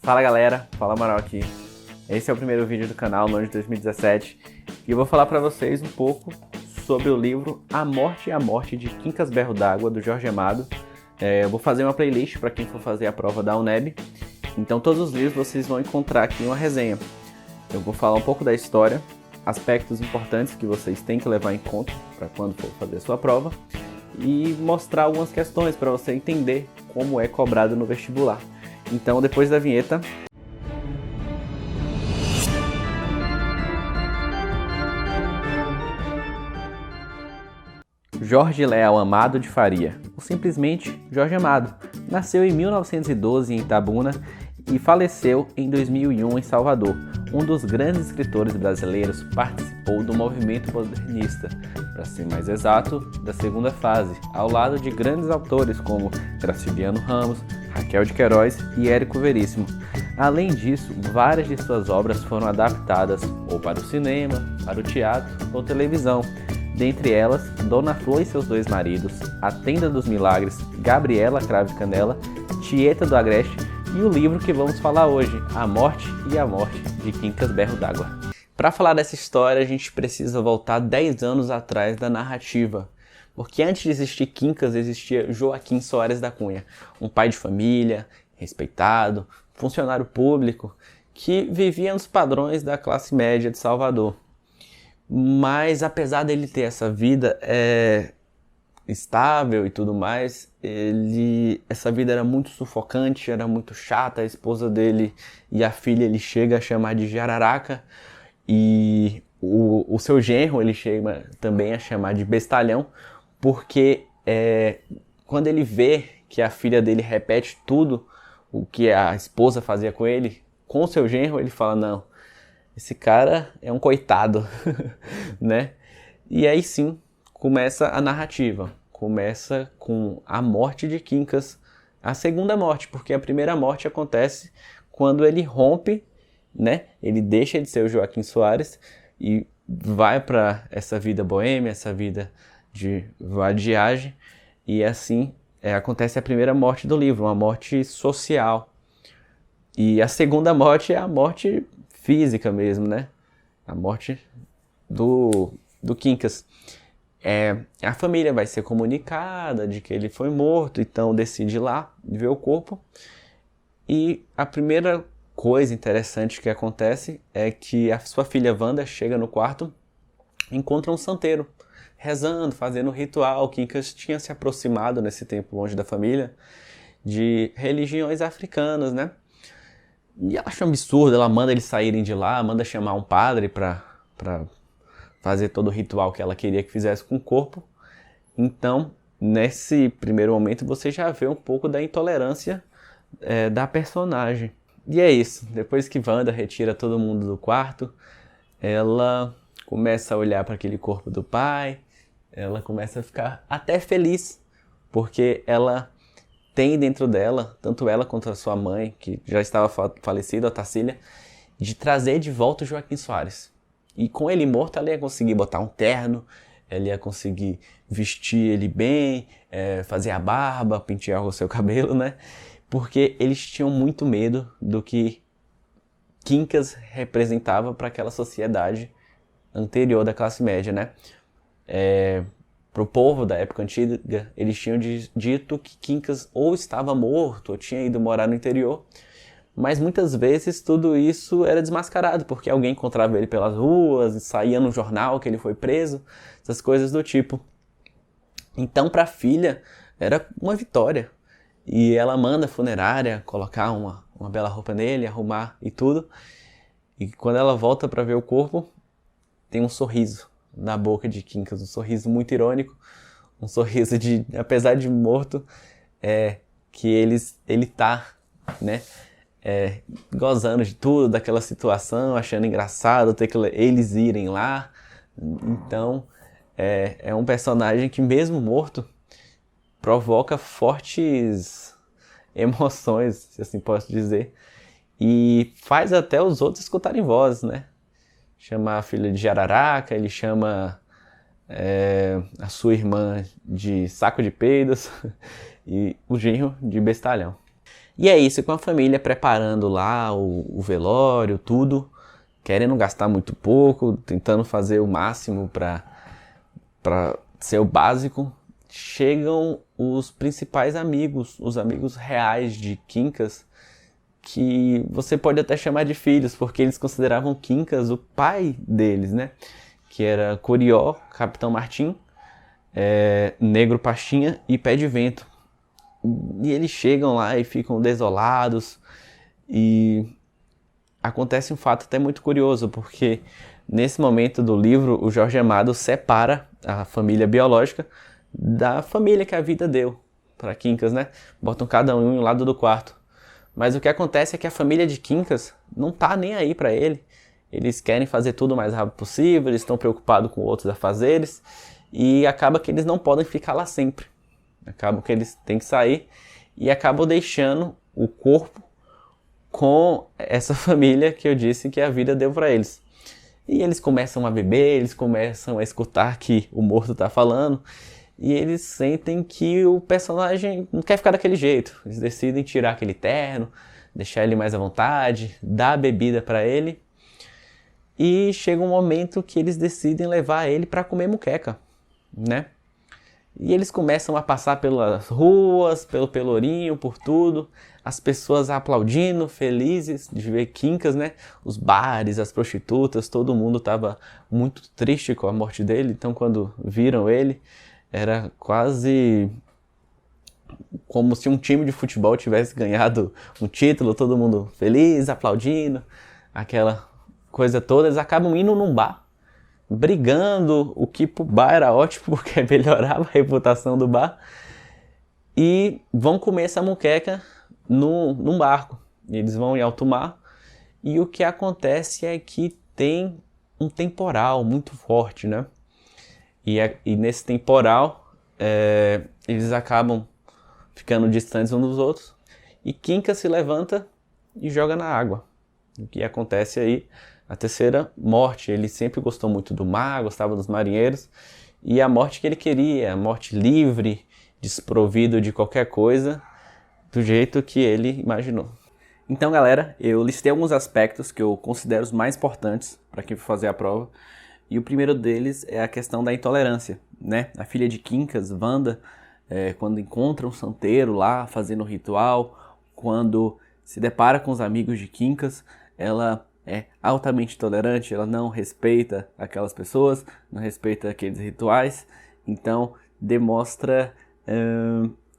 Fala galera, fala Amaral aqui. Esse é o primeiro vídeo do canal no ano de 2017 e eu vou falar para vocês um pouco sobre o livro A Morte e a Morte de Quincas Berro d'Água, do Jorge Amado. Eu vou fazer uma playlist para quem for fazer a prova da UNEB, então todos os livros vocês vão encontrar aqui em uma resenha. Eu vou falar um pouco da história, aspectos importantes que vocês têm que levar em conta para quando for fazer a sua prova e mostrar algumas questões para você entender como é cobrado no vestibular. Então, depois da vinheta... Jorge Leal Amado de Faria, ou simplesmente Jorge Amado, nasceu em 1912 em Itabuna e faleceu em 2001 em Salvador. Um dos grandes escritores brasileiros, participou do movimento modernista, para ser mais exato, da segunda fase, ao lado de grandes autores como Graciliano Ramos, Raquel de Queiroz e Érico Veríssimo. Além disso, várias de suas obras foram adaptadas ou para o cinema, para o teatro ou televisão. Dentre elas, Dona Flor e seus dois maridos, A Tenda dos Milagres, Gabriela Cravo e Canela, Tieta do Agreste e o livro que vamos falar hoje, A Morte e a Morte de Quincas Berro d'Água. Para falar dessa história, a gente precisa voltar 10 anos atrás da narrativa, porque antes de existir Quincas, existia Joaquim Soares da Cunha, um pai de família, respeitado, funcionário público, que vivia nos padrões da classe média de Salvador. Mas apesar dele ter essa vida estável e tudo mais, essa vida era muito sufocante, era muito chata. A esposa dele e a filha ele chega a chamar de jararaca, e o seu genro ele chega também a chamar de bestalhão, porque quando ele vê que a filha dele repete tudo o que a esposa fazia com ele, com o seu genro, ele fala: não, esse cara é um coitado, né? E aí sim, começa a narrativa. Começa com a morte de Quincas, a segunda morte, porque a primeira morte acontece quando ele rompe, né? Ele deixa de ser o Joaquim Soares e vai para essa vida boêmia, essa vida de vadiagem, e assim acontece a primeira morte do livro, uma morte social. E a segunda morte é a morte física mesmo, né? A morte do Quincas. A família vai ser comunicada de que ele foi morto, então decide ir lá ver o corpo. E a primeira coisa interessante que acontece é que a sua filha Wanda chega no quarto, encontra um santeiro rezando, fazendo um ritual. Quincas tinha se aproximado nesse tempo longe da família de religiões africanas, né? E ela acha um absurdo, ela manda eles saírem de lá, manda chamar um padre para fazer todo o ritual que ela queria que fizesse com o corpo. Então, nesse primeiro momento, você já vê um pouco da intolerância da personagem. E é isso, depois que Wanda retira todo mundo do quarto, ela começa a olhar para aquele corpo do pai, ela começa a ficar até feliz, porque ela tem dentro dela, tanto ela quanto a sua mãe, que já estava falecida, a Tarsília, de trazer de volta o Joaquim Soares. E com ele morto, ela ia conseguir botar um terno, ela ia conseguir vestir ele bem, fazer a barba, pentear o seu cabelo, né? Porque eles tinham muito medo do que Quincas representava para aquela sociedade anterior da classe média, né? Para o povo da época antiga, eles tinham dito que Quincas ou estava morto ou tinha ido morar no interior, mas muitas vezes tudo isso era desmascarado, porque alguém encontrava ele pelas ruas e saía no jornal que ele foi preso, essas coisas do tipo. Então, para a filha, era uma vitória, e ela manda a funerária colocar uma bela roupa nele, arrumar e tudo, e quando ela volta para ver o corpo, tem um sorriso na boca de Quincas, um sorriso muito irônico, um sorriso de, apesar de morto, que ele tá, né, gozando de tudo, daquela situação, achando engraçado ter que eles irem lá. Então, é um personagem que mesmo morto, provoca fortes emoções, se assim posso dizer, e faz até os outros escutarem vozes, né? Chama a filha de jararaca, ele chama a sua irmã de saco de peidos e o genro de bestalhão. E é isso, com a família preparando lá o velório, tudo, querendo gastar muito pouco, tentando fazer o máximo para ser o básico, chegam os principais amigos, os amigos reais de Quincas, que você pode até chamar de filhos, porque eles consideravam Quincas o pai deles, né? Que era Corió, Capitão Martim, Negro Pastinha e Pé de Vento. E eles chegam lá e ficam desolados, e acontece um fato até muito curioso, porque nesse momento do livro o Jorge Amado separa a família biológica da família que a vida deu para Quincas, né? Botam cada um em um lado do quarto. Mas o que acontece é que a família de Quincas não tá nem aí para ele. Eles querem fazer tudo o mais rápido possível, eles estão preocupados com outros afazeres, e acaba que eles não podem ficar lá sempre. Acaba que eles têm que sair e acabam deixando o corpo com essa família que eu disse que a vida deu para eles. E eles começam a beber, eles começam a escutar que o morto tá falando, e eles sentem que o personagem não quer ficar daquele jeito. Eles decidem tirar aquele terno, deixar ele mais à vontade, dar a bebida para ele. E chega um momento que eles decidem levar ele para comer muqueca, né? E eles começam a passar pelas ruas, pelo Pelourinho, por tudo. As pessoas aplaudindo, felizes de ver Quincas, né? Os bares, as prostitutas, todo mundo estava muito triste com a morte dele. Então quando viram ele, era quase como se um time de futebol tivesse ganhado um título, todo mundo feliz, aplaudindo, aquela coisa toda. Eles acabam indo num bar, brigando, o que pro bar era ótimo, porque melhorava a reputação do bar, e vão comer essa muqueca num barco. Eles vão em alto mar, e o que acontece é que tem um temporal muito forte, né? E nesse temporal, eles acabam ficando distantes uns dos outros, e Quincas se levanta e joga na água. O que acontece aí? A terceira morte. Ele sempre gostou muito do mar, gostava dos marinheiros, e a morte que ele queria, a morte livre, desprovido de qualquer coisa, do jeito que ele imaginou. Então, galera, eu listei alguns aspectos que eu considero os mais importantes para quem for fazer a prova, e o primeiro deles é a questão da intolerância, né? A filha de Quincas, Wanda, quando encontra um santeiro lá fazendo o ritual, quando se depara com os amigos de Quincas, ela é altamente intolerante, ela não respeita aquelas pessoas, não respeita aqueles rituais, então demonstra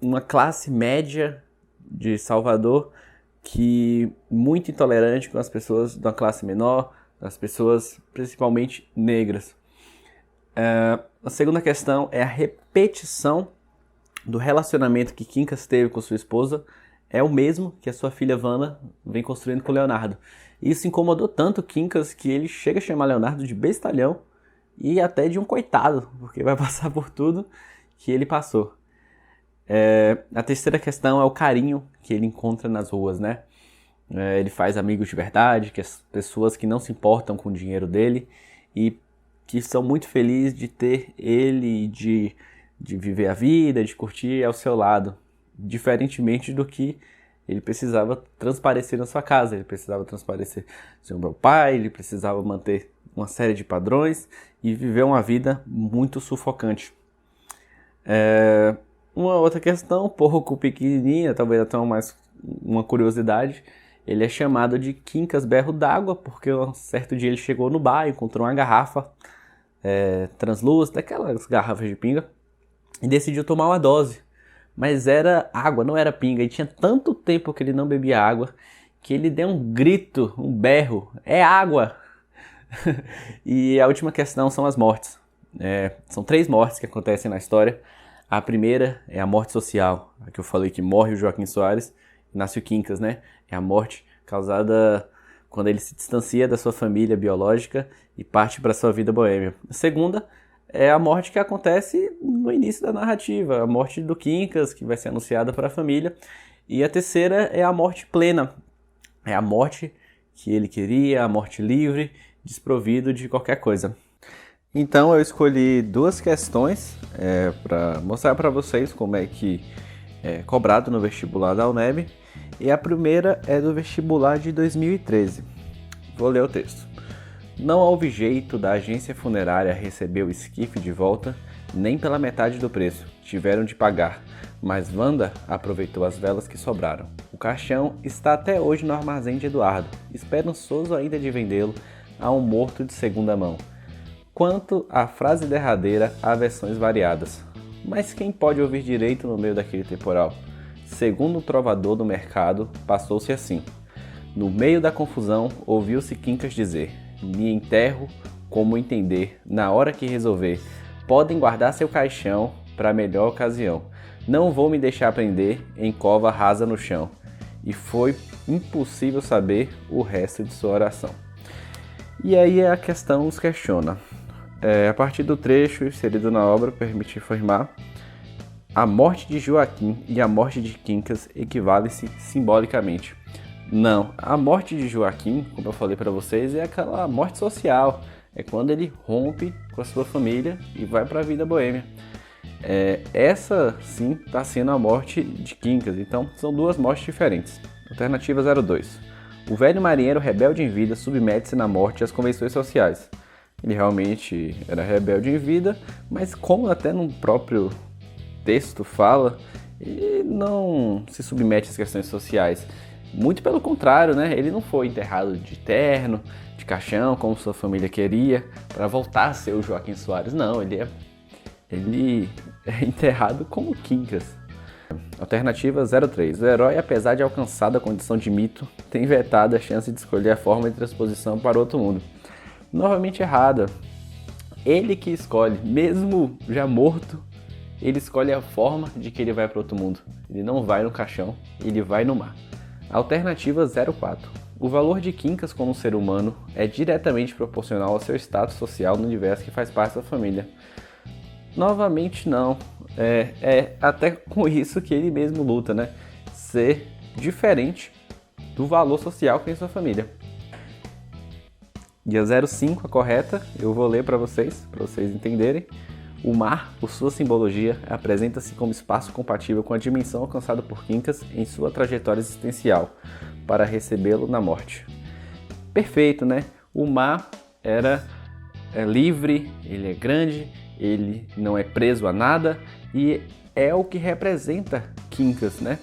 uma classe média de Salvador que muito intolerante com as pessoas da classe menor, as pessoas principalmente negras. A segunda questão é a repetição do relacionamento que Quincas teve com sua esposa, é o mesmo que a sua filha Wanda vem construindo com o Leonardo. Isso incomodou tanto Quincas que ele chega a chamar Leonardo de bestalhão e até de um coitado, porque vai passar por tudo que ele passou. A terceira questão é o carinho que ele encontra nas ruas, né? Ele faz amigos de verdade, que as pessoas que não se importam com o dinheiro dele e que são muito felizes de ter ele, de viver a vida, de curtir ao seu lado, diferentemente do que ele precisava transparecer na sua casa. Ele precisava transparecer ser meu pai, ele precisava manter uma série de padrões e viver uma vida muito sufocante. Uma outra questão, um pouco pequenininha, talvez até mais uma curiosidade, ele é chamado de Quincas Berro d'Água, porque um certo dia ele chegou no bar, encontrou uma garrafa translúcida, aquelas garrafas de pinga, e decidiu tomar uma dose. Mas era água, não era pinga, e tinha tanto tempo que ele não bebia água, que ele deu um grito, um berro, é água! E a última questão são as mortes. São 3 mortes que acontecem na história. A primeira é a morte social, a que eu falei que morre o Joaquim Soares e nasce o Quincas, né? É a morte causada quando ele se distancia da sua família biológica e parte para a sua vida boêmia. A segunda é a morte que acontece no início da narrativa, a morte do Quincas, que vai ser anunciada para a família. E a terceira é a morte plena, é a morte que ele queria, a morte livre, desprovido de qualquer coisa. Então eu escolhi 2 questões para mostrar para vocês como é que é cobrado no vestibular da UNEB. E a primeira é do vestibular de 2013. Vou ler o texto. Não houve jeito da agência funerária receber o esquife de volta, nem pela metade do preço. Tiveram de pagar, mas Wanda aproveitou as velas que sobraram. O caixão está até hoje no armazém de Eduardo, esperançoso ainda de vendê-lo a um morto de segunda mão. Quanto à frase derradeira, há versões variadas. Mas quem pode ouvir direito no meio daquele temporal? Segundo um trovador do mercado, passou-se assim. No meio da confusão, ouviu-se Quincas dizer: me enterro como entender, na hora que resolver. Podem guardar seu caixão para melhor ocasião. Não vou me deixar prender em cova rasa no chão. E foi impossível saber o resto de sua oração. E aí a questão nos questiona. A partir do trecho inserido na obra, permite afirmar: a morte de Joaquim e a morte de Quincas equivalem-se simbolicamente. Não, a morte de Joaquim, como eu falei para vocês, é aquela morte social. É quando ele rompe com a sua família e vai para a vida boêmia. Essa sim está sendo a morte de Quincas, então são duas mortes diferentes. Alternativa 02. O velho marinheiro rebelde em vida submete-se na morte às convenções sociais. Ele realmente era rebelde em vida, mas como até no próprio texto fala, ele não se submete às questões sociais. Muito pelo contrário, né? Ele não foi enterrado de terno, de caixão, como sua família queria, para voltar a ser o Joaquim Soares. Não, ele é enterrado como Quincas. Alternativa 03. O herói, apesar de alcançada a condição de mito, tem vetado a chance de escolher a forma de transposição para outro mundo. Novamente errada. Ele que escolhe, mesmo já morto, ele escolhe a forma de que ele vai para outro mundo. Ele não vai no caixão, ele vai no mar. Alternativa 04. O valor de Quincas como ser humano é diretamente proporcional ao seu status social no universo que faz parte da família. Novamente não. É até com isso que ele mesmo luta, né? Ser diferente do valor social que tem sua família. E a 05, a correta, eu vou ler para vocês entenderem. O mar, por sua simbologia, apresenta-se como espaço compatível com a dimensão alcançada por Quincas em sua trajetória existencial, para recebê-lo na morte. Perfeito, né? O mar é livre, ele é grande, ele não é preso a nada e é o que representa Quincas, né?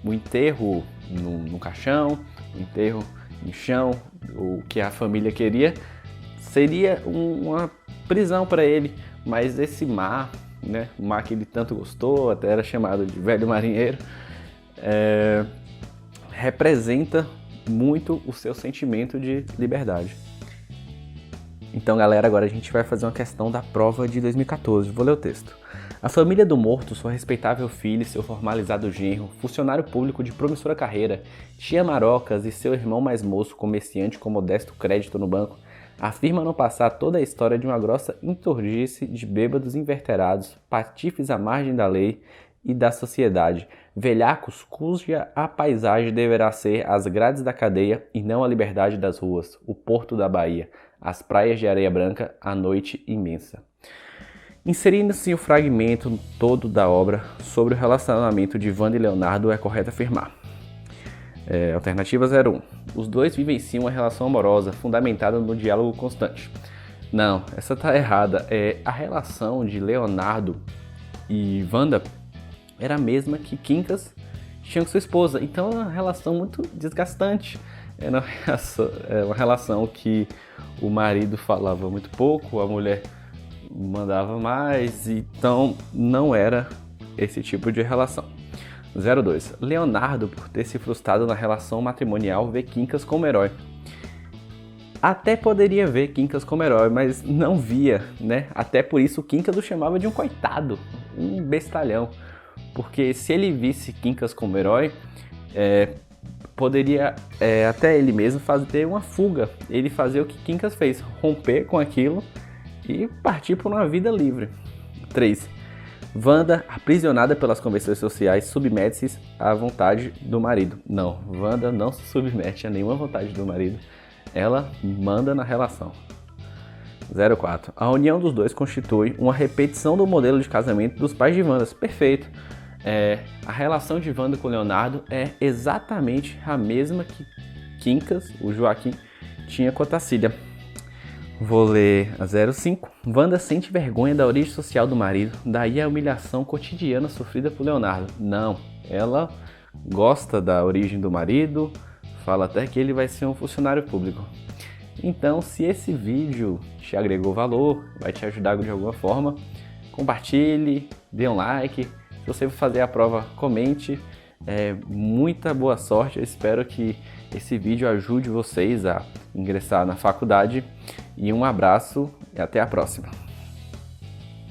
O enterro no caixão, o enterro no chão, o que a família queria, seria uma prisão para ele, mas esse mar, né, o mar que ele tanto gostou, até era chamado de velho marinheiro, representa muito o seu sentimento de liberdade. Então, galera, agora a gente vai fazer uma questão da prova de 2014. Vou ler o texto. A família do morto, sua respeitável filha e seu formalizado genro, funcionário público de promissora carreira, tia Marocas e seu irmão mais moço, comerciante com modesto crédito no banco, afirma não passar toda a história de uma grossa entordice de bêbados inverterados, patifes à margem da lei e da sociedade, velhacos cuja a paisagem deverá ser as grades da cadeia e não a liberdade das ruas, o porto da Bahia, as praias de areia branca, a noite imensa. Inserindo-se o fragmento todo da obra sobre o relacionamento de Wanda e Leonardo, é correto afirmar. Alternativa 01. Os dois vivenciam uma relação amorosa fundamentada no diálogo constante. Não, essa tá errada. A relação de Leonardo e Wanda era a mesma que Quincas tinha com sua esposa. Então é uma relação muito desgastante. É uma relação que o marido falava muito pouco, a mulher mandava mais, então não era esse tipo de relação. 02. Leonardo, por ter se frustrado na relação matrimonial, vê Quincas como herói. Até poderia ver Quincas como herói, mas não via, né? Até por isso Quincas o chamava de um coitado, um bestalhão. Porque se ele visse Quincas como herói, poderia até ele mesmo fazer uma fuga. Ele fazia o que Quincas fez, romper com aquilo e partir por uma vida livre. 3. Wanda, aprisionada pelas convenções sociais, submete-se à vontade do marido. Não, Wanda não se submete a nenhuma vontade do marido. Ela manda na relação. 04. A união dos dois constitui uma repetição do modelo de casamento dos pais de Wanda. Perfeito. A relação de Wanda com Leonardo é exatamente a mesma que Quincas, o Joaquim, tinha com a Tacília. Vou ler a 05. Wanda sente vergonha da origem social do marido, daí a humilhação cotidiana sofrida por Leonardo. Não, ela gosta da origem do marido, fala até que ele vai ser um funcionário público. Então, se esse vídeo te agregou valor, vai te ajudar de alguma forma, compartilhe, dê um like. Se você for fazer a prova, comente. Muita boa sorte, eu espero que esse vídeo ajude vocês a ingressar na faculdade. E um abraço e até a próxima.